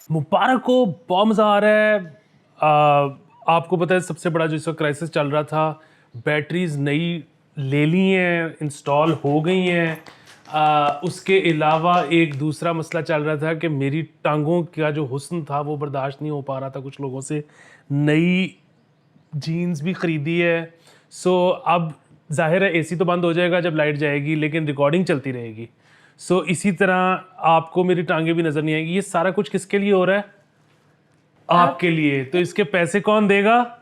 मुबारक हो, बहुत मज़ा आ रहा है। आपको पता है सबसे बड़ा जो इस वक्त क्राइसिस चल रहा था, बैटरीज नई ले ली हैं, इंस्टॉल हो गई हैं। उसके अलावा एक दूसरा मसला चल रहा था कि मेरी टांगों का जो हुस्न था वो बर्दाश्त नहीं हो पा रहा था कुछ लोगों से। नई जीन्स भी ख़रीदी है। सो अब जाहिर है एसी तो बंद हो जाएगा जब लाइट जाएगी, लेकिन रिकॉर्डिंग चलती रहेगी। सो इसी तरह आपको मेरी टांगे भी नज़र नहीं आएगी। ये सारा कुछ किसके लिए हो रहा है? आपके लिए। तो इसके पैसे कौन देगा?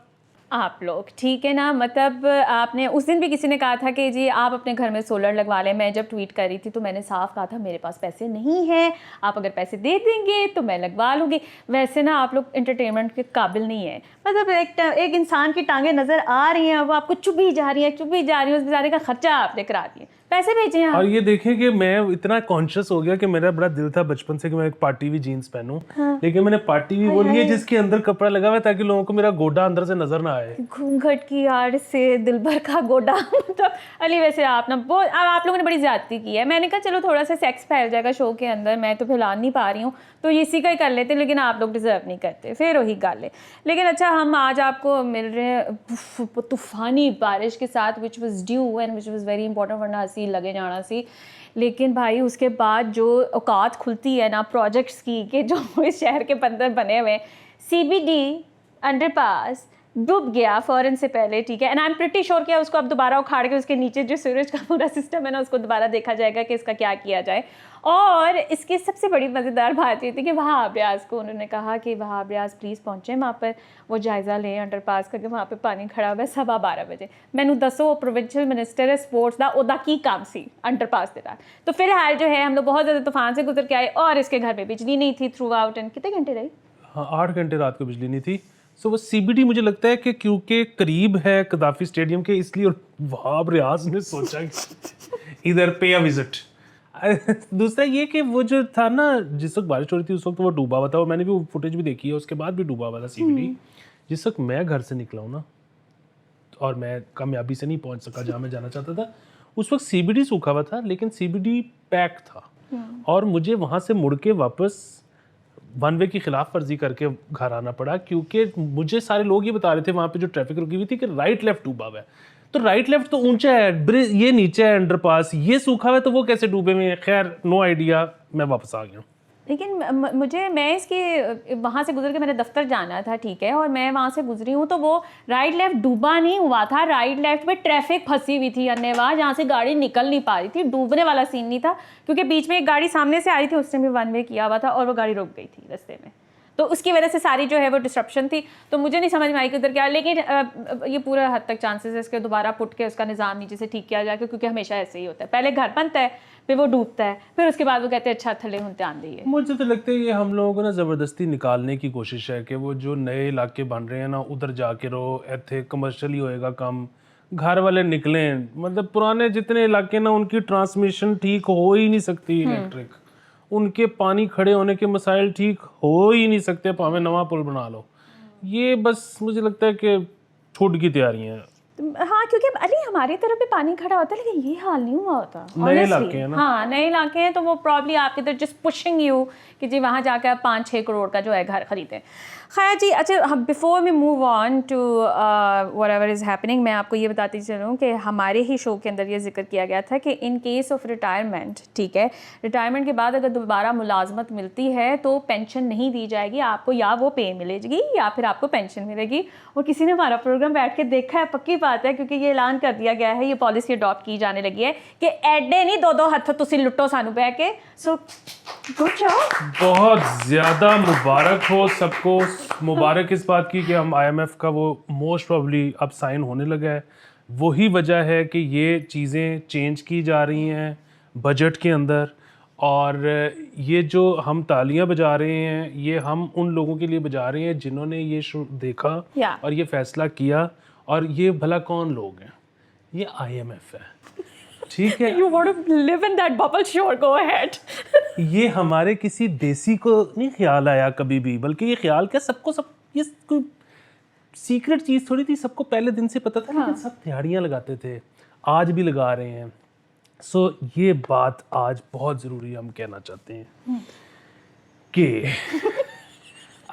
आप लोग, ठीक है ना। मतलब आपने उस दिन भी किसी ने कहा था कि जी आप अपने घर में सोलर लगवा लें। मैं जब ट्वीट कर रही थी तो मैंने साफ कहा था मेरे पास पैसे नहीं हैं, आप अगर पैसे दे देंगे तो मैं लगवा लूँगी। वैसे ना आप लोग एंटरटेनमेंट के काबिल नहीं है। मतलब एक इंसान की टांगें नज़र आ रही हैं, वो आपको चुभी जा रही हैं, उस बेचारे का खर्चा आपने करा दिए, पैसे भेजे हैं। और ये देखें कि मैं इतना कॉन्शियस हो गया कि मेरा बड़ा दिल था बचपन से कि मैं एक पार्टी हुई जीन्स पहनूं। हाँ। लेकिन मैंने पार्टी हुई वो ली है जिसके अंदर कपड़ा लगा हुआ है ताकि लोगों को मेरा गोडा अंदर से नजर ना आए। घूंघट की आड़ से दिलभर का गोडा मतलब अली वैसे आप ना बहुत आप लोगों ने बड़ी ज्यादती की है। मैंने कहा चलो थोड़ा सा सेक्स फैल जाएगा शो के अंदर, मैं तो फैला नहीं पा रही हूँ तो इसी का ही कर लेते, लेकिन आप लोग डिजर्व नहीं करते, फिर वही गल है। लेकिन अच्छा हम आज आपको मिल रहे हैं तूफानी बारिश के साथ which was due and which was very important, वरना असी लगे जाना सी। लेकिन भाई उसके बाद जो औकात खुलती है ना प्रोजेक्ट्स की कि जो इस शहर के अंदर बने हुए CBD अंडरपास डूब गया फ़ौरन से पहले, ठीक है। And I am pretty sure कि उसको अब दोबारा उखाड़ के उसके नीचे जो सूरज का पूरा सिस्टम है ना उसको दोबारा देखा जाएगा कि इसका क्या किया जाए। और इसकी सबसे बड़ी मज़ेदार बात ये थी कि वहाब रियाज को उन्होंने कहा कि वहाब रियाज प्लीज़ पहुँचें वहाँ पर, वो जायज़ा लें अंडरपास करके वहाँ पर पानी खड़ा हुआ है 12:15 बजे। मैंने दसो प्रोविंशियल मिनिस्टर है स्पोर्ट्स का ओदा की काम सी अंडरपास के साथ। तो फिलहाल जो है हम लोग बहुत ज़्यादा तूफान से गुजर के आए और इसके घर में बिजली नहीं थी थ्रू आउट। एंड कितने घंटे रही? हाँ, 8 घंटे रात को बिजली नहीं थी। सो वो CBD मुझे लगता है कि क्योंकि करीब है कदाफी स्टेडियम के, इसलिए वहाब रियाज ने सोचा कि इधर पे अ विजिट। दूसरा ये कि वो जो था ना जिस वक्त बारिश हो रही थी उस वक्त वो डूबा हुआ था, और मैंने भी वो फुटेज भी देखी है, उसके बाद भी डूबा हुआ था CBD। जिस वक्त मैं घर से निकला हूँ ना और मैं कामयाबी से नहीं पहुंच सका जहाँ मैं जाना चाहता था, उस वक्त CBD सूखा हुआ था लेकिन CBD पैक था। और मुझे वहाँ से मुड़ के वापस वन वे की खिलाफ वर्जी करके घर आना पड़ा, क्योंकि मुझे सारे लोग ये बता रहे थे वहाँ पे जो ट्रैफिक रुकी हुई थी कि राइट लेफ्ट डूबा हुआ है। तो राइट लेफ्ट तो ऊंचा है, ब्रिज ये नीचे है, अंडरपास ये सूखा हुआ है, तो वो कैसे डूबे हुए हैं? खैर नो आइडिया, मैं वापस आ गया। लेकिन मैं इसकी वहाँ से गुजर के मेरे दफ्तर जाना था, ठीक है, और मैं वहाँ से गुजरी हूँ तो वो राइट लेफ्ट डूबा नहीं हुआ था, राइट लेफ्ट में ट्रैफिक फंसी हुई थी अन्यवाह, जहाँ से गाड़ी निकल नहीं पा रही थी। डूबने वाला सीन नहीं था क्योंकि बीच में एक गाड़ी सामने से आ रही थी, उसने भी वन वे किया हुआ था और वो गाड़ी रुक गई थी रास्ते में, तो उसकी वजह से सारी जो है वो डिस्ट्रप्शन थी। तो मुझे नहीं समझ में आई कि उधर क्या, लेकिन ये पूरा हद तक चांसेस है इसके दोबारा पुट के उसका निज़ाम नीचे से ठीक किया जाए, क्योंकि हमेशा ऐसे ही होता है, पहले घर बनता है फिर वो डूबता है, फिर उसके बाद वो कहते हैं अच्छा थले हुन ध्यान दिए। मुझे तो लगता है ये हम लोगों को ना ज़बरदस्ती निकालने की कोशिश है कि वो जो नए इलाके बन रहे हैं ना उधर जाके रहो, इतने कमर्शियली होएगा कम, घर वाले निकलें। मतलब पुराने जितने इलाके ना उनकी ट्रांसमिशन ठीक हो ही नहीं सकती, इलेक्ट्रिक उनके पानी खड़े होने के मसाइल ठीक हो ही नहीं सकते, भावें नवा पुल बना लो। ये बस मुझे लगता है कि छूट की तैयारियां हैं। हाँ, क्योंकि अरे हमारी तरफ भी पानी खड़ा होता है, लेकिन ये हाल नहीं हुआ होता नए इलाके हैं ना। हाँ, नए इलाके हैं तो वो प्रॉब्ली आपके इधर जस्ट पुशिंग यू कि जी वहाँ जाकर आप 5-6 करोड़ का जो है घर खरीदें। खैर जी, अच्छा हम before we move on to whatever is happening, मैं आपको ये बताती चलूँ कि हमारे ही शो के अंदर ये जिक्र किया गया था कि इन केस ऑफ रिटायरमेंट, ठीक है, रिटायरमेंट के बाद अगर दोबारा मुलाजमत मिलती है तो पेंशन नहीं दी जाएगी आपको, या वो पे मिलेगी या फिर आपको पेंशन मिलेगी। और किसी ने हमारा प्रोग्राम बैठ के देखा है, पक्की बात है, क्योंकि ये ऐलान कर दिया गया है, ये पॉलिसी अडॉप्ट की जाने लगी है कि एडे नहीं 2-2 हथ तुसी लुट्टो सानू बह के। सो गुड जॉब, बहुत ज़्यादा मुबारक हो सबको। मुबारक इस बात की कि हम IMF का वो मोस्ट प्रॉब्ली अब साइन होने लगा है। वही वजह है कि ये चीज़ें चेंज की जा रही हैं बजट के अंदर, और ये जो हम तालियां बजा रहे हैं ये हम उन लोगों के लिए बजा रहे हैं जिन्होंने ये देखा और ये फैसला किया। और ये भला कौन लोग हैं? ये IMF है, ठीक है। You want to live in that bubble? Sure, go ahead. ये हमारे किसी देसी को नहीं ख्याल आया कभी भी, बल्कि ये ख्याल क्या सबको, सब ये कोई सीक्रेट चीज़ थोड़ी थी, सबको पहले दिन से पता था। हाँ। लेकिन सब दिहाड़ियाँ लगाते थे, आज भी लगा रहे हैं। सो ये बात आज बहुत ज़रूरी हम कहना चाहते हैं कि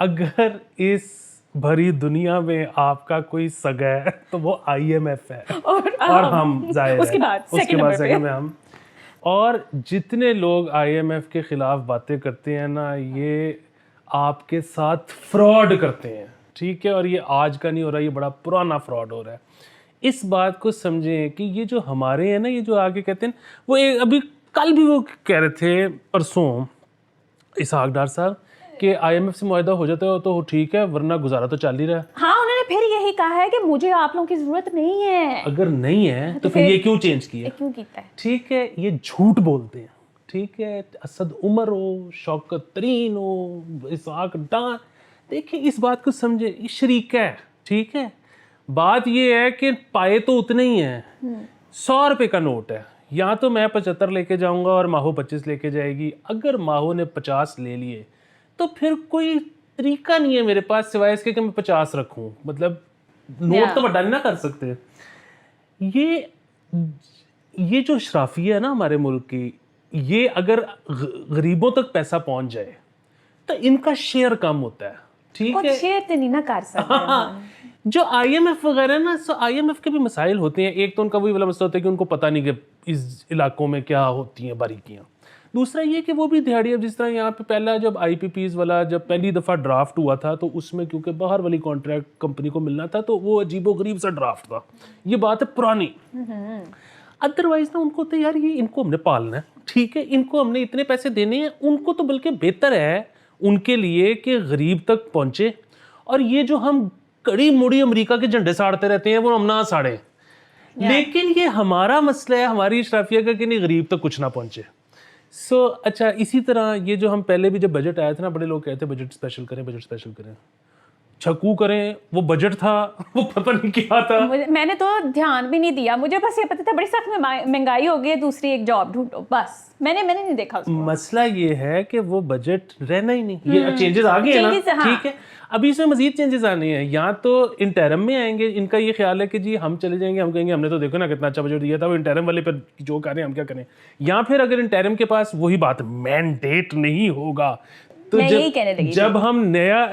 अगर इस भरी दुनिया में आपका कोई सगा है तो वो IMF है और हम जाहिर है उसके बाद second number पे। second में हम। और जितने लोग IMF के खिलाफ बातें करते हैं ना, ये आपके साथ फ्रॉड करते हैं, ठीक है। और ये आज का नहीं हो रहा, ये बड़ा पुराना फ्रॉड हो रहा है। इस बात को समझें कि ये जो हमारे हैं ना, ये जो आगे कहते हैं, वो अभी कल भी वो कह रहे थे, परसों इसहाक डार साहब, कि IMF से मुआहदा हो जाता है तो ठीक है, वरना गुजारा तो चल ही रहा है। हाँ, उन्होंने फिर यही कहा है कि मुझे आप लोगों की जरूरत नहीं है। अगर नहीं है तो फिर ये क्यों चेंज किया? क्यों कीता है? ठीक है, ये झूठ बोलते हैं, ठीक है। असद उमर हो, शौकत तरीन हो, इसहाक डार, देखिए इस बात को समझे, ये शरीक है, ठीक है। बात ये है कि पाए तो उतने ही हैं। 100 रुपए का नोट है, या तो मैं 75 लेके जाऊंगा और माहो 25 लेके जाएगी। अगर माहो ने 50 ले लिए तो फिर कोई तरीका नहीं है मेरे पास सिवाय इसके कि मैं 50 रखूं। मतलब नोट तो बड़ा नहीं ना कर सकते। ये जो शराफिया है ना हमारे मुल्क की, ये अगर गरीबों तक पैसा पहुंच जाए तो इनका शेयर कम होता है, ठीक है। शेयर तो नहीं ना कर सकते। जो IMF वगैरह ना, सो IMF के भी मसाइल होते हैं। एक तो उनका वही वाला मसला होता है कि उनको पता नहीं कि इस इलाकों में क्या होती हैं बारीकियाँ। दूसरा ये कि वो भी दिहाड़ी, अब जिस तरह यहाँ पे पहला जब IPPs वाला जब पहली दफ़ा ड्राफ्ट हुआ था तो उसमें क्योंकि बाहर वाली कॉन्ट्रैक्ट कंपनी को मिलना था तो वो अजीबोगरीब सा ड्राफ्ट था। ये बात है पुरानी। अदरवाइज ना उनको तो यार ये इनको हमने पालना है, ठीक है, इनको हमने इतने पैसे देने हैं। उनको तो बल्कि बेहतर है उनके लिए कि गरीब तक पहुँचे। और ये जो हम कड़ी मुड़ी अमेरिका के झंडे साड़ते रहते हैं वो हम ना साड़े, लेकिन ये हमारा मसला है, हमारी इशराफिया का, कि नहीं गरीब तक कुछ ना पहुंचे। अच्छा, इसी तरह ये जो हम पहले भी जब बजट आया था ना, बड़े लोग कहते बजट स्पेशल करें, बजट स्पेशल करें, छकू करें। वो बजट था, वो पता नहीं क्या था। मैंने तो ध्यान भी नहीं दिया, मुझे बस ये पता था बड़ी सख्त महंगाई हो गई, दूसरी एक जॉब ढूंढो, बस। मैंने नहीं देखा उसको। मसला ये है कि वो बजट रहना ही नहीं। ये चेंजेस आ गए ना, ठीक है। अभी इसमें मजीद चेंजेस आने हैं। यहाँ तो इंटरम में आएंगे। इनका ये ख्याल है कि जी हम चले जाएंगे, हम कहेंगे हमने तो देखो ना कितना अच्छा बजट दिया था, वो इंटरम वाले पर जो करें हम क्या करें। या फिर अगर इंटरम के पास वही बात मैंडेट नहीं होगा तो जब हम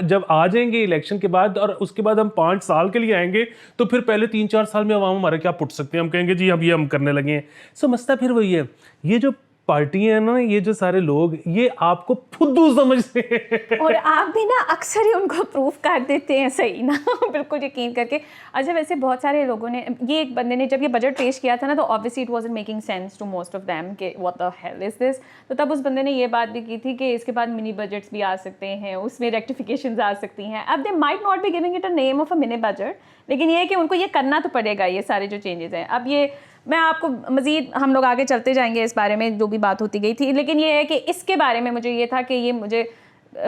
जब आ जाएंगे इलेक्शन के बाद और उसके बाद हम 5 साल के लिए आएंगे तो फिर पहले 3-4 साल में अवाम हमारे क्या पुट सकते हैं। हम कहेंगे जी अब ये हम करने लगे हैं। सो मसला फिर वही है, ये जो पार्टियां हैं ना, ये जो सारे लोग, ये आपको फुद्दू समझते हैं और आप भी ना अक्सर ही उनको प्रूफ कर देते हैं सही ना बिल्कुल यकीन करके। अच्छा, वैसे बहुत सारे लोगों ने, ये एक बंदे ने जब ये बजट पेश किया था ना, तो obviously it wasn't making sense to most of them कि what the hell is this. तो तब उस बंदे ने ये बात भी की थी कि इसके बाद मिनी बजट्स भी आ सकते हैं, उसमें रेक्टिफिकेशंस आ सकती हैं। अब they might not be giving it a name of a mini budget, लेकिन ये है कि उनको ये करना तो पड़ेगा, ये सारे जो चेंजेस हैं। अब ये मैं आपको मज़ीद, हम लोग आगे चलते जाएंगे इस बारे में, जो भी बात होती गई थी, लेकिन ये है कि इसके बारे में मुझे ये था कि ये मुझे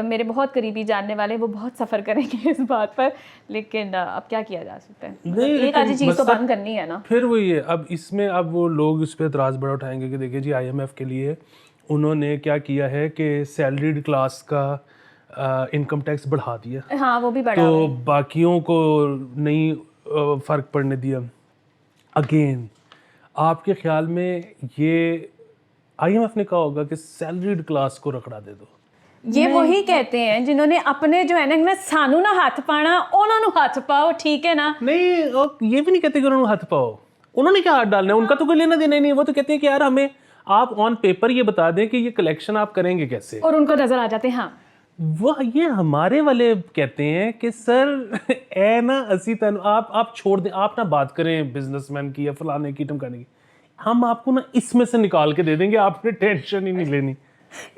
मेरे बहुत करीबी जानने वाले वो बहुत सफ़र करेंगे इस बात पर, लेकिन अब क्या किया जा सकता है। एक आधी चीज़ तो बंद करनी है ना। फिर वही है, अब इसमें अब वो लोग इस पर एतराज़ बड़ा उठाएंगे कि देखिए जी IMF के लिए उन्होंने क्या किया है कि सैलरीड क्लास का इनकम टैक्स बढ़ा दिया। हाँ, वो भी बढ़ा, तो बाकियों को नहीं फ़र्क पड़ने दिया। अगेन आपके ख्याल में ये IMF ने कहा होगा कि सैलरीड क्लास को रखड़ा दे दो? ये वही कहते हैं जिन्होंने अपने जो है ना सानू ना हाथ पाना, उन्होंने हाथ पाओ, ठीक है ना। नहीं, ये भी नहीं कहते कि उन्होंने हाथ पाओ। उन्होंने क्या हाथ डालना है, उनका तो कोई लेना देना ही नहीं। वो तो कहते हैं कि यार हमें आप ऑन पेपर ये बता दें कि ये कलेक्शन आप करेंगे कैसे, और उनको नजर आ जाते हैं। हाँ, वो ये हमारे वाले कहते हैं कि सर ए ना असी तन आप छोड़ दें, आप ना बात करें बिजनेसमैन की या फलाने की टमकाने की, हम आपको ना इसमें से निकाल के दे देंगे, आपने टेंशन ही नहीं लेनी।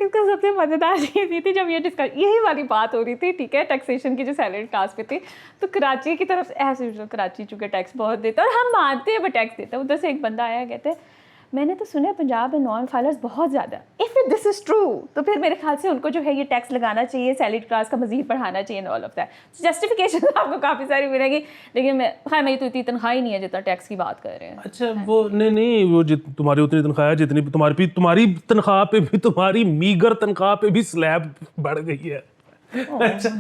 इसका सबसे मज़ेदार चीज़ ये थी जब ये डिस्कस यही वाली बात हो रही थी, ठीक है, टैक्सेशन की जो सैलरी क्लास पे थी, तो कराची की तरफ से ऐसे कराची चूँकि टैक्स बहुत देता है और हम मानते हैं वो टैक्स देता है। उधर से एक बंदा आया, कहते मैंने तो सुना है पंजाब में नॉन फाइलर्स बहुत ज़्यादा, इफ़ दिस इज़ ट्रू तो फिर मेरे ख्याल से उनको जो है ये टैक्स लगाना चाहिए, सैलरी क्लास का मजीद बढ़ाना चाहिए, ऑल ऑफ दैट जस्टिफिकेशन आपको काफ़ी सारी मिलेगी। लेकिन मेरी तो इतनी तनख्वाही नहीं है जितना टैक्स की बात कर रहे हैं। अच्छा, वो नहीं वो तुम्हारी उतनी तनख्वाह है जितनी तुम्हारी तनख्वाह पे भी, तुम्हारी मीगर तनख्वाह पे भी स्लैब बढ़ गई है। अच्छा,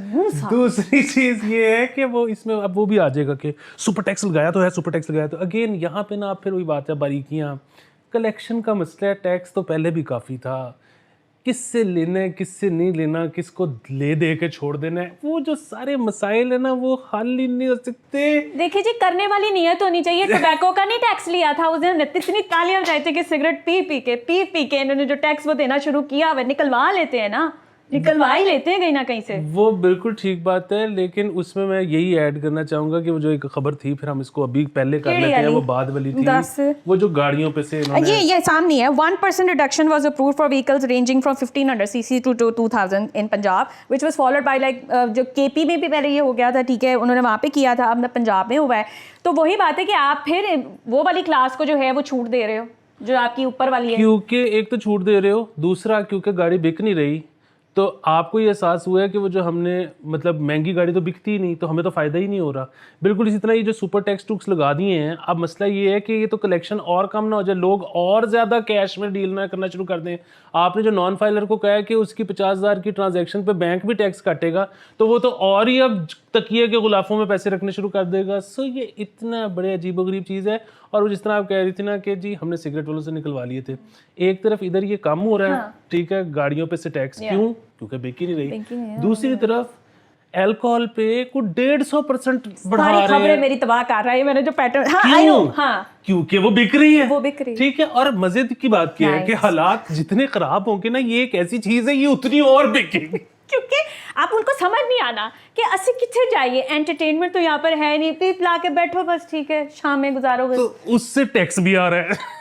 दूसरी चीज ये है कि वो इसमें अब वो भी आ जाएगा कि सुपर टैक्स लगाया तो है, सुपर टैक्स लगाया तो। अगेन यहाँ पे ना आप फिर वही बात है, बारीकियाँ, कलेक्शन का मसला है। टैक्स तो पहले भी काफ़ी था, किससे लेना है किससे नहीं लेना, किसको ले दे के छोड़ देना है, वो जो सारे मसाइल है ना वो हल ही नहीं हो सकते। देखिए जी, करने वाली नियत होनी चाहिए। टोबैको का नहीं टैक्स लिया था उसने, इतनी तालियां बजाई थी कि सिगरेट पी के इन्होंने जो टैक्स वो देना शुरू किया, वे निकलवा लेते हैं ना, निकलवा ही लेते हैं कहीं ना कहीं से। वो बिल्कुल ठीक बात है, लेकिन उसमें मैं यही ऐड करना चाहूंगा कि वो जो एक खबर थी, फिर हम इसको अभी पहले कर लेते हैं, वो बाद वाली थी, वो जो गाड़ियों पे से इन्होंने ये सामने है, 1% reduction was approved for vehicles ranging from 1500 CC to 2000 in Punjab, which was followed by like जो केपी में भी पहले ये हो गया था, ठीक है, उन्होंने वहाँ पे किया था, अब पंजाब में हुआ है। तो वही बात है कि आप फिर वो वाली क्लास को जो है वो छूट दे रहे हो जो आपकी ऊपर वाली है, क्योंकि एक तो छूट दे रहे हो, दूसरा क्योंकि गाड़ी बिक नहीं रही, तो आपको ये एहसास हुआ है कि वो जो हमने मतलब महंगी गाड़ी तो बिकती ही नहीं, तो हमें तो फ़ायदा ही नहीं हो रहा। बिल्कुल इसी तरह ये जो सुपर टैक्स टूक्स लगा दिए हैं, अब मसला ये है कि ये तो कलेक्शन और कम ना हो जाए, लोग और ज़्यादा कैश में डील ना करना शुरू कर दें। आपने जो नॉन फाइलर को कहा है कि उसकी 50,000 की ट्रांजैक्शन पे बैंक भी टैक्स काटेगा, तो वो तो और ही अब तकिए के गुलाफों में पैसे रखने शुरू कर देगा। सो ये इतना बड़े अजीबोगरीब चीज़ है। और वो जिस तरह आप कह रही थी ना कि जी हमने सिगरेट वालों से निकलवा लिए थे, एक तरफ इधर ये कम हो रहा है, ठीक है, गाड़ियों पे से टैक्स क्यों, क्योंकि बिक ही नहीं रही, दूसरी तरफ अल्कोहल पे कुछ 150% बढ़ा रहे हैं। खबरें मेरी तबाह कर रहा है मैंने जो पैटर्न, क्योंकि वो बिक रही है, वो बिक रही है, ठीक है। और मजे की बात क्या है कि हालात जितने खराब होंगे ना, ये एक ऐसी चीज है ये उतनी और बिकेगी, क्योंकि आप उनको समझ नहीं आना कि असि कितने जाइए, एंटरटेनमेंट तो यहाँ पर है नहीं, पीप ला के बैठो बस, ठीक है, शाम में गुजारोगे, तो उससे टैक्स भी आ रहा है।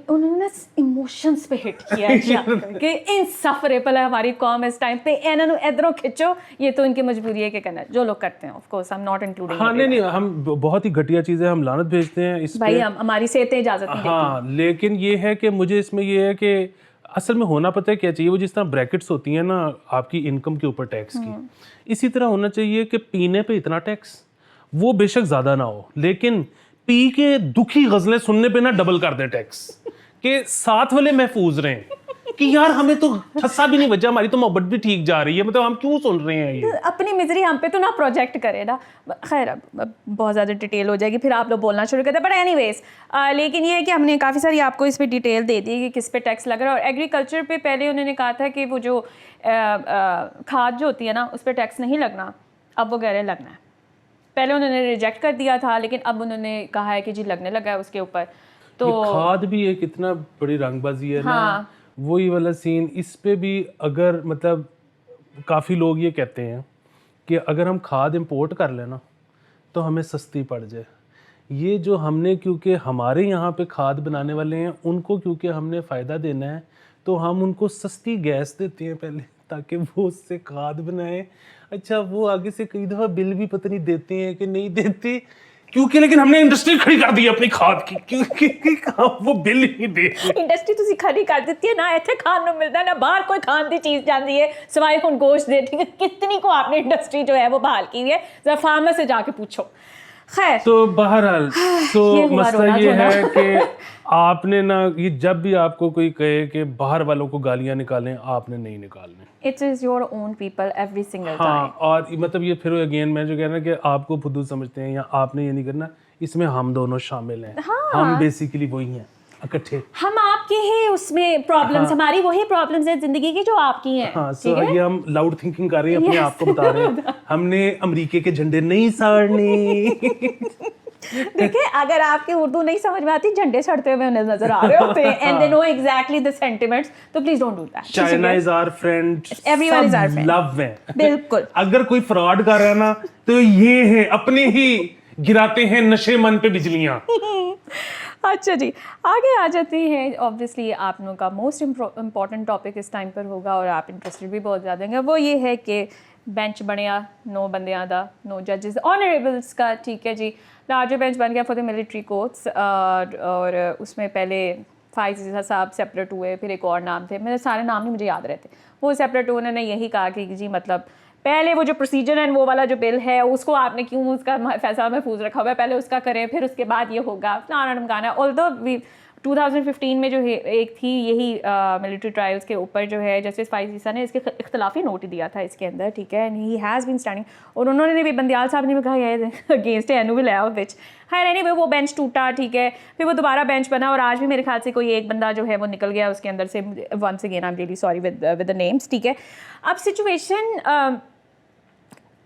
उन्होंने इमोशंस पे हिट किया कि इनसफरेबल है हमारी कौम इस टाइम पे, इन्होंने इधरों खिंचो, ये तो इनकी मजबूरी है कि करना जो लोग करते हैं, of course I am not including. हाँ नहीं, हम बहुत ही घटिया चीजें हम लानत भेजते हैं इस भाई, हम हमारी सेहतें इजाजत नहीं देती। हाँ, लेकिन ये है कि मुझे इसमें ये है कि असल में होना पता है क्या चाहिए, वो जिस तरह ब्रैकेट्स होती हैं ना आपकी इनकम के ऊपर टैक्स की, इसी तरह होना चाहिए कि पीने पे इतना टैक्स, वो बेशक ज़्यादा ना हो, लेकिन पी के दुखी गज़लें सुनने पे ना डबल कर दें टैक्स, कि साथ वाले महफूज रहें कि यार हमें तो ठस्सा भी नहीं बचा, हमारी तो मोहब्बत भी ठीक जा रही है, मतलब हम क्यों सुन रहे हैं ये, अपनी मिजरी हम पे तो ना प्रोजेक्ट करे ना। खैर अब बहुत ज़्यादा डिटेल हो जाएगी, फिर आप लोग बोलना शुरू करते हैं, बट एनीवेज लेकिन ये है कि हमने काफ़ी सारी आपको इस पर डिटेल दे दी कि किस पे टैक्स लग रहा है। और एग्रीकल्चर पे पहले उन्होंने कहा था कि वो जो खाद जो होती है ना उस पर टैक्स नहीं लगना, अब वो कह रहे लगना है। पहले उन्होंने रिजेक्ट कर दिया था, लेकिन अब उन्होंने कहा है कि जी लगने लगा है उसके ऊपर। तो खाद भी एक इतना बड़ी रंगबाजी है ना, वही वाला सीन इस पे भी। अगर मतलब काफ़ी लोग ये कहते हैं कि अगर हम खाद इंपोर्ट कर लेना तो हमें सस्ती पड़ जाए, ये जो हमने क्योंकि हमारे यहाँ पे खाद बनाने वाले हैं उनको क्योंकि हमने फ़ायदा देना है, तो हम उनको सस्ती गैस देते हैं पहले ताकि वो उससे खाद बनाएं। अच्छा, वो आगे से कई दफ़ा बिल भी पता नहीं देते हैं कि नहीं देते, क्योंकि लेकिन हमने इंडस्ट्री खड़ी कर दी है अपनी खाद की, क्योंकि वो बिल ही दे। इंडस्ट्री तुसी खड़ी कर देती है ना, इतने खान ਨੂੰ मिलता है ना, बाहर कोई खान की चीज़ जाती है सिवाय हुन गोश्त दे, ठीक है, कितनी को आपने इंडस्ट्री जो है वो बहाल की है, जरा फार्मर से जाके पूछो। खैर तो बहरहाल तो मसला ये है कि आपने ना, ये जब भी आपको कोई कहे कि बाहर वालों को गालियां निकालें, आपने नहीं निकालने, it is your own people every single time. हाँ, और मतलब ये फिर अगेन मैं जो कह रहा हूं कि आपको फुदू समझते हैं या आपने ये नहीं करना, इसमें हम दोनों शामिल हैं। हाँ। हम बेसिकली वही हैं इकट्ठे, हम आपके ही उसमें प्रॉब्लम्स, हमारी वही प्रॉब्लम्स हैं जिंदगी की जो आपकी हैं। हाँ, सो ये हम लाउड थिंकिंग कर रहे हैं, अपने आप को बता रहे हैं हमने अमेरिका के झंडे नहीं साड़ने। देखिए, अगर आपकी उर्दू नहीं समझ में आती, झंडे सड़ते हुए उन्हें नजर आ रहे होते हैं and they know exactly the sentiments, तो please don't do that. China is our friend, everyone is our friend, love है। बिल्कुल। अगर कोई फ्रॉड कर रहा है ना, तो ये है अपने ही गिराते हैं नशे मन पे बिजलियां। अच्छा जी, आगे आ जाती हैं। ऑब्वियसली आप लोगों का मोस्ट इम्पॉर्टेंट टॉपिक इस टाइम पर होगा और आप इंटरेस्टेड भी बहुत ज़्यादा होंगे, वो ये है कि बेंच बनया 9 बंदियां दा, 9 जजेस ऑनरेबल्स का, ठीक है जी। लार्जर बेंच बन गया फॉर द मिलिट्री कोर्ट्स, और उसमें पहले फाइज साहब सेपरेट हुए, फिर एक और नाम थे, मेरे सारे नाम नहीं मुझे याद रहते, वो सेपरेट हुए। उन्होंने यही कहा कि जी मतलब पहले वो जो प्रोसीजर है वो वाला जो बिल है उसको आपने क्यों उसका फैसला महफूज रखा हुआ है, पहले उसका करें, फिर उसके बाद ये होगा फलाना ढमकाना। ऑल्दो वी 2015 में जो है एक थी यही मिलिट्री ट्रायल्स के ऊपर जो है जस्टिस फाइज ईसा ने इसके इख्तलाफी नोट दिया था इसके अंदर, ठीक है, and he has been standing, और उन्होंने भी बंदियाल साहब ने भी कहा है अगेंस्ट एनु विल हैव विच खैर एनीवे वो बेंच टूटा, ठीक है, फिर वो दोबारा बेंच बना और आज भी मेरे ख्याल से कोई एक बंदा जो है वो निकल गया उसके अंदर से, once again I am really sorry with the names, ठीक है। अब सिचुएशन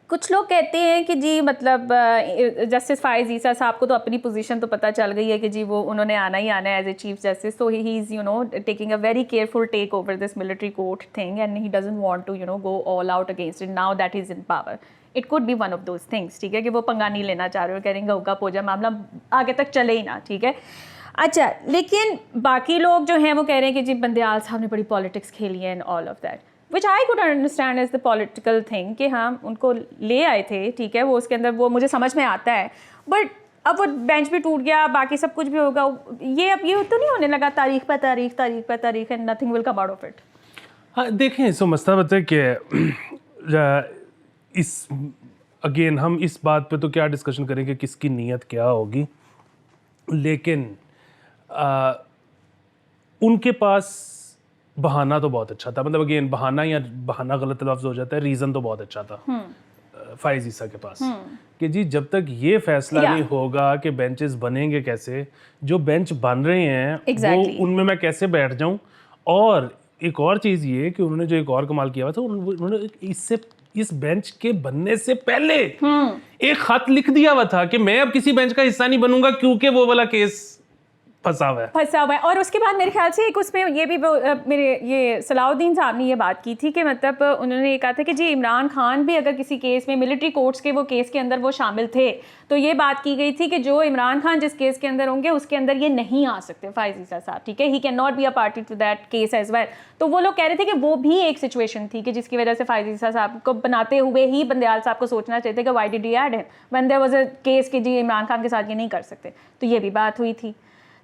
कुछ लोग कहते हैं कि जी मतलब जस्टिस फाइज ईसा साहब को तो अपनी पोजीशन तो पता चल गई है कि जी वो उन्होंने आना ही आना है as a chief justice, so he is you know taking a very careful take over this military court thing and he doesn't want to you know go all out against it now that he's in power. It could be one of those things, ठीक है, कि वो पंगा नहीं लेना चाह रहे हो, कह रहे हैं गऊ पोजा मामला आगे तक चले ही ना, ठीक है। अच्छा, लेकिन बाकी लोग जो हैं वो कह रहे हैं कि जी बंदियाल साहब ने बड़ी पॉलिटिक्स खेली है and all of that, which I could understand is the political thing कि हाँ उनको ले आए थे, ठीक है, वो उसके अंदर वो मुझे समझ में आता है, बट अब वो बेंच भी टूट गया, बाकी सब कुछ भी होगा, ये अब ये तो नहीं होने लगा तारीख पर तारीख तारीख पर तारीख and nothing will come out of it. हाँ देखें, सो मसला बता है कि इस अगेन हम इस बात पे तो क्या डिस्कशन करेंगे किसकी नीयत क्या होगी, लेकिन उनके पास बहाना तो बहुत अच्छा था, मतलब अगेन बहाना या बहाना गलत लफ्ज़ हो जाता है, रीज़न तो बहुत अच्छा था फाइज ईसा के पास कि जी जब तक ये फैसला नहीं होगा कि बेंचेस बनेंगे कैसे, जो बेंच बन रहे हैं वो उनमें मैं कैसे बैठ जाऊं। और एक और चीज़ ये कि उन्होंने जो एक और कमाल किया हुआ था, उन्होंने इससे इस बेंच के बनने से पहले एक खत लिख दिया हुआ था कि मैं अब किसी बेंच का हिस्सा नहीं बनूंगा क्योंकि वो वाला केस फंसा हुआ है। और उसके बाद मेरे ख्याल से एक उसमें ये भी मेरे ये सलाउद्दीन साहब ने ये बात की थी कि मतलब उन्होंने ये कहा था कि जी इमरान खान भी अगर किसी केस में मिलिट्री कोर्ट्स के वो केस के अंदर वो शामिल थे तो ये बात की गई थी कि जो इमरान खान जिस केस के अंदर होंगे उसके अंदर ये नहीं आ सकते फाइज ईसा साहब, ठीक है, he can not be a party to that case as well. तो वो लोग कह रहे थे कि वो भी एक सिचुएशन थी कि जिसकी वजह से फाइज ईसा साहब को बनाते हुए ही बंदियाल साहब को सोचना चाहिए था कि why did you add him when there was a case कि जी इमरान खान के साथ ये नहीं कर सकते, तो ये भी बात हुई थी।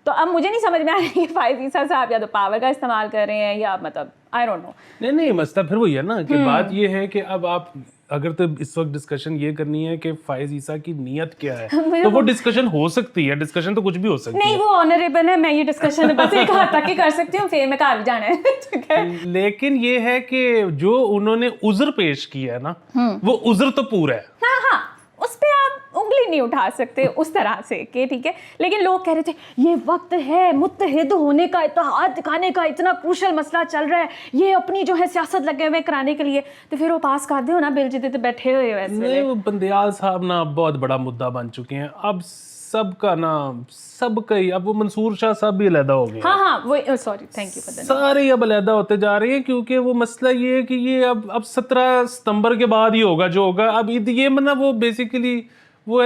तो अब मुझे नहीं समझ में आ रहा है कि फाइज ईसा साहब या तो पावर का इस्तेमाल कर रहे हैं या मतलब आई डोंट नो। नहीं मसला फिर वही है ना कि बात ये है कि अब आप अगर तो इस वक्त डिस्कशन ये करनी है कि फाइज ईसा की नीयत क्या है तो वो डिस्कशन हो सकती है, डिस्कशन तो कुछ भी हो सकती है। नहीं वो ऑनरेबल है, मैं ये डिस्कशन बस एक हाथ तक ही कर सकती हूँ, फिर मैं घर भी जाना है, ठीक है। लेकिन ये है कि जो उन्होंने उज़्र पेश किया है ना वो उज़्र तो पूरा है। हाँ उस पर आप उंगली नहीं उठा सकते उस तरह से कि ठीक है, लेकिन लोग कह रहे थे ये वक्त है मुत्तहिद होने का, इत्तेहाद दिखाने का, इतना क्रूशल मसला चल रहा है, ये अपनी जो है सियासत लगे हुए कराने के लिए, तो फिर वो पास कर दो ना बिल जितने बैठे हुए वैसे। नहीं वो बंदियाल साहब ना बहुत बड़ा मुद्दा बन चुके हैं, अब सबका ना सबका ही, अब वो मंसूर शाह साहब भी अलहदा हो गए। हाँ वो sorry thank you for that, सारे अब अलहदा होते जा रहे हैं क्योंकि वो मसला ये है कि ये अब 17 सितंबर के बाद ही होगा जो होगा। अब ये मतलब वो बेसिकली वो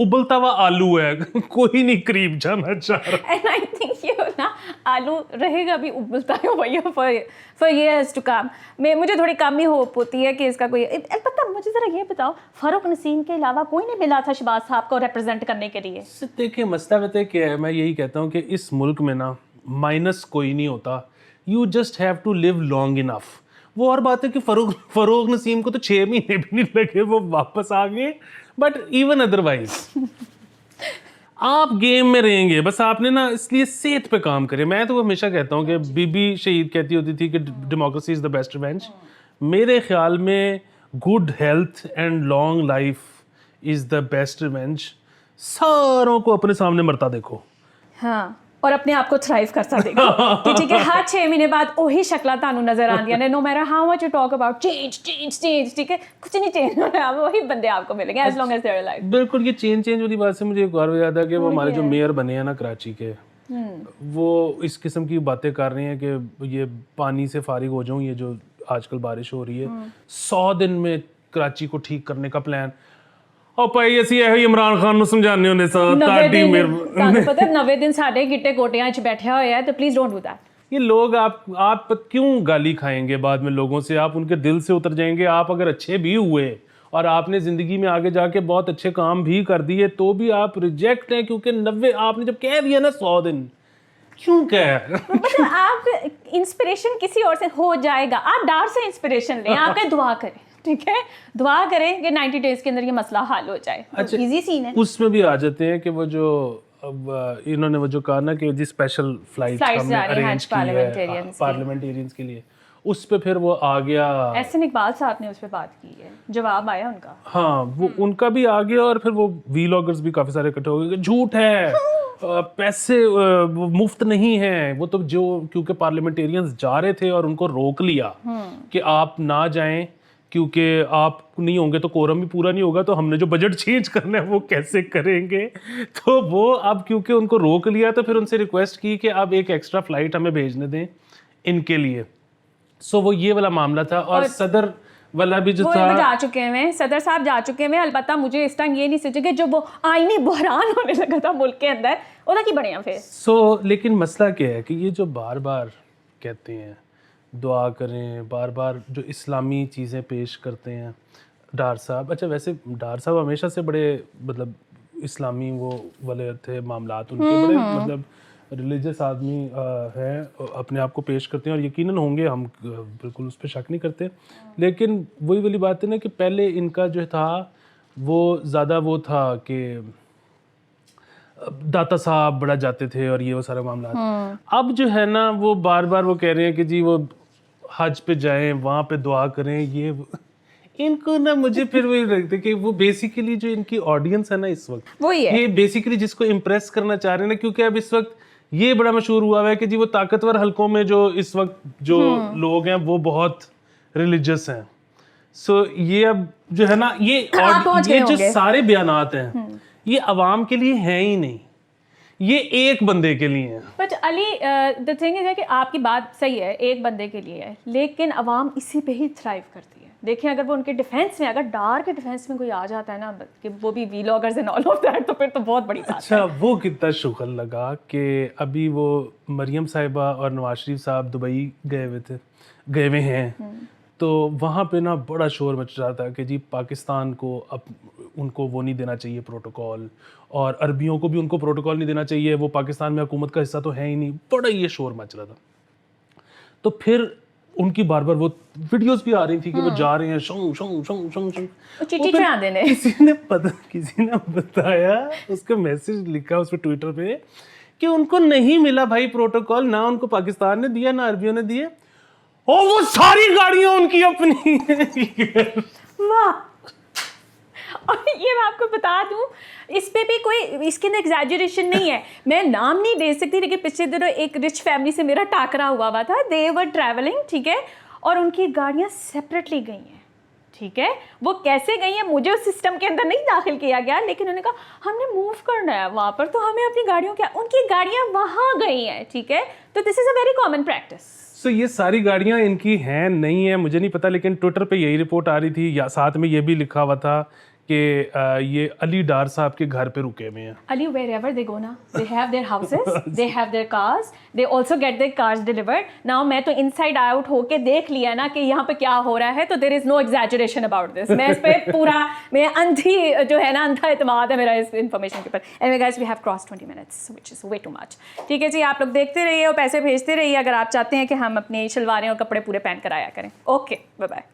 उबलता हुआ आलू है कोई नहीं करीब जाना चाह रहा। एंड आई थिंक ये ना आलू रहेगा भी उबलता है वही फॉर इयर्स टू कम। मुझे थोड़ी कम ही होप होती है कि इसका कोई पता। मुझे ज़रा ये बताओ फ़ारूक नसीम के अलावा कोई नहीं मिला था शहबाज साहब को रिप्रेजेंट करने के लिए? देखिए मसला वैसे क्या है, मैं यही कहता हूँ कि इस मुल्क में ना माइनस कोई नहीं होता, you just have to live long enough. वो और बात है कि फ़ारूक नसीम को तो 6 महीने भी नहीं लगे, वो वापस आ गए, बट इवन अदरवाइज आप गेम में रहेंगे, बस आपने ना इसलिए सेहत पे काम करें। मैं तो हमेशा कहता हूँ कि बीबी शहीद कहती होती थी कि democracy is the best revenge. मेरे ख्याल में good health and long life is the best revenge. सारों को अपने सामने मरता देखो, हाँ, और अपने आप को थ्राइव करता देखो कि ठीक है हर 6 महीने बाद वही शक्ला तानू नजर आंदियां ने, no matter how much you talk about change, ठीक है, कुछ नहीं चेंज होना, वही बंदे आपको मिलेंगे as long as they are alive. बिल्कुल, ये चेंज वाली बात से मुझे एक और याद है कि वो हमारे जो मेयर बने हैं ना कराची के, वो इस किस्म की बातें कर रहे हैं कि ये पानी से फारिग हो जाऊं, ये जो आजकल बारिश हो रही है 100 दिन में कराची को ठीक करने का प्लान। और भाई ਅਸੀਂ ਇਹੋ ਹੀ ਇਮਰਾਨ ਖਾਨ ਨੂੰ ਸਮਝਾਉਂਦੇ ਹੁੰਦੇ ਸਾਂ ਤੁਹਾਡੀ ਤੁਹਾਨੂੰ ਪਤਾ 90 दिन ਸਾਡੇ ਗਿੱਟੇ ਗੋਟਿਆਂ 'ਚ बैठा हुआ है, तो प्लीज डोंट डू दैट। ये लोग आप क्यों गाली खाएंगे बाद में लोगों से, आप उनके दिल से उतर जाएंगे। आप अगर अच्छे भी हुए और आपने ज़िंदगी में आगे जाके बहुत अच्छे काम भी कर दिए तो भी आप रिजेक्ट हैं, क्योंकि 90 आपने जब कह दिया ना 100 दिन क्यों कह मतलब आप इंस्पिरेशन किसी और से हो जाएगा, आप डर से इंस्पिरेशन लें, आप दुआ करें, ठीक है, दुआ करें कि 90 डेज के अंदर ये मसला हल हो जाए। अच्छा, इजी सीन है। उसमें भी आ जाते हैं कि वो जो अब इन्होंने वो जो कहा ना कि जी स्पेशल फ्लाइट Flights हमने जा रही हैं अरेंज की parliamentarians है की। पार्लियामेंटेरियंस के लिए, उस पे फिर वो आ गया। एहसन इकबाल साहब ने उस पर बात की है, जवाब आया उनका। हाँ वो उनका भी आ गया और फिर वो वीलॉगर्स भी काफी सारे इकट्ठे हो गए कि झूठ है, पैसे वो मुफ्त नहीं है। वो तो जो क्योंकि पार्लियामेंटेरियंस जा रहे थे और उनको रोक लिया कि आप ना जाएं क्योंकि आप नहीं होंगे तो कोरम भी पूरा नहीं होगा, तो हमने जो बजट चेंज करना है वो कैसे करेंगे। तो वो अब क्योंकि उनको रोक लिया तो फिर उनसे रिक्वेस्ट की कि आप एक एक्स्ट्रा फ्लाइट हमें भेजने दें इनके लिए। सो वो ये वाला मामला था। और सदर वाला भी जो वो था, जा चुके हैं, सदर साहब जा चुके हैं। अलबत्ता मुझे इस टाइम ये नहीं सोचे कि जो वो आईनी बहरान होने लगा था मुल्क के अंदर, ओदा की बढ़िया फिर। सो लेकिन मसला क्या है कि ये जो बार बार कहते हैं दुआ करें, बार बार जो इस्लामी चीज़ें पेश करते हैं डार साहब। अच्छा वैसे डार साहब हमेशा से बड़े मतलब इस्लामी वो वाले थे मामलात उनके, बड़े मतलब रिलीजियस आदमी हैं, अपने आप को पेश करते हैं और यकीनन होंगे, हम बिल्कुल उस पर शक नहीं करते। लेकिन वही वाली बात है ना कि पहले इनका जो था वो ज़्यादा वो था कि दाता साहब बड़ा जाते थे और ये वो सारा मामला। अब जो है ना वो बार बार वो कह रहे हैं कि जी वो हज पे जाएं, वहाँ पे दुआ करें, ये वो। इनको ना मुझे फिर वही लगता है कि वो बेसिकली जो इनकी ऑडियंस है ना इस वक्त, वही है। ये बेसिकली जिसको इम्प्रेस करना चाह रहे हैं ना, क्योंकि अब इस वक्त ये बड़ा मशहूर हुआ है कि जी वो ताकतवर हलकों में जो इस वक्त जो लोग हैं वो बहुत रिलीजियस हैं। सो ये अब जो है ना ये ये जो सारे बयानात हैं ये अवाम के लिए हैं ही नहीं, ये एक बंदे के लिए हैं। But Ali the thing is है कि आपकी बात सही है, एक बंदे के लिए है, लेकिन अवाम इसी पे ही थ्राइव करती है। देखिए अगर वो उनके डिफेंस में, अगर डार के डिफेंस में कोई आ जाता है ना कि वो भी वीलॉगर्स एंड ऑल ऑफ दैट, तो फिर तो बहुत बड़ी बात है। अच्छा वो कितना शुक्र लगा कि अभी वो मरियम साहिबा और नवाज शरीफ साहब दुबई गए हुए हैं, तो वहाँ पे ना बड़ा शोर मच रहा था कि जी पाकिस्तान को अब उनको वो नहीं देना चाहिए प्रोटोकॉल, और अरबियों को भी उनको प्रोटोकॉल नहीं देना चाहिए, वो पाकिस्तान में हुकूमत का हिस्सा तो है ही नहीं। बड़ा ये शोर मच रहा था। तो फिर उनकी बार बार वो वीडियोस भी आ रही थी कि वो जा रहे हैं शों शों शों शों शों। चिट्ठी चढ़ा देने। किसी ने बताया, उसका मैसेज लिखा उस पर ट्विटर पे कि उनको नहीं मिला भाई प्रोटोकॉल, ना उनको पाकिस्तान ने दिया ना अरबियों ने दिए, और वो सारी गाड़ियां उनकी अपनी। वाह। और ये मैं आपको बता दूं, इस पे भी कोई इसके अंदर एग्जैजरेशन नहीं है। मैं नाम नहीं दे सकती, लेकिन पिछले दिनों एक रिच फैमिली से मेरा टाकरा हुआ था। दे वर ट्रैवलिंग, ठीक है, और उनकी गाड़ियां सेपरेटली गई हैं, ठीक है। वो कैसे गई हैं मुझे उस सिस्टम के अंदर नहीं दाखिल किया गया, लेकिन उन्होंने कहा हमने मूव करना है वहाँ पर, तो हमें अपनी गाड़ियों क्या, उनकी गाड़ियाँ वहाँ गई हैं, ठीक है। तो this is a very common practice. So ये सारी गाड़ियां इनकी हैं नहीं है मुझे नहीं पता, लेकिन ट्विटर पे यही रिपोर्ट आ रही थी, या साथ में ये भी लिखा हुआ था कि ये अली डार साहब के घर पे रुके हुए हैं। Ali, wherever they go now, they have their houses, they have their cars, they also get their cars delivered. Now मैं तो inside out होके देख लिया ना कि यहाँ पे क्या हो रहा है, तो there is no exaggeration about this. मैं इस पे पूरा, मैं अंधी जो है ना, अंधा इत्मीनान है मेरा इस information के ऊपर। Anyway guys, we have crossed 20 minutes, which is way too much. ठीक है जी, आप लोग देखते रहिए और पैसे भेजते रहिए अगर आप चाहते हैं कि हम अपनी शलवारें और कपड़े पूरे पहन कर आया करें। Okay, bye bye.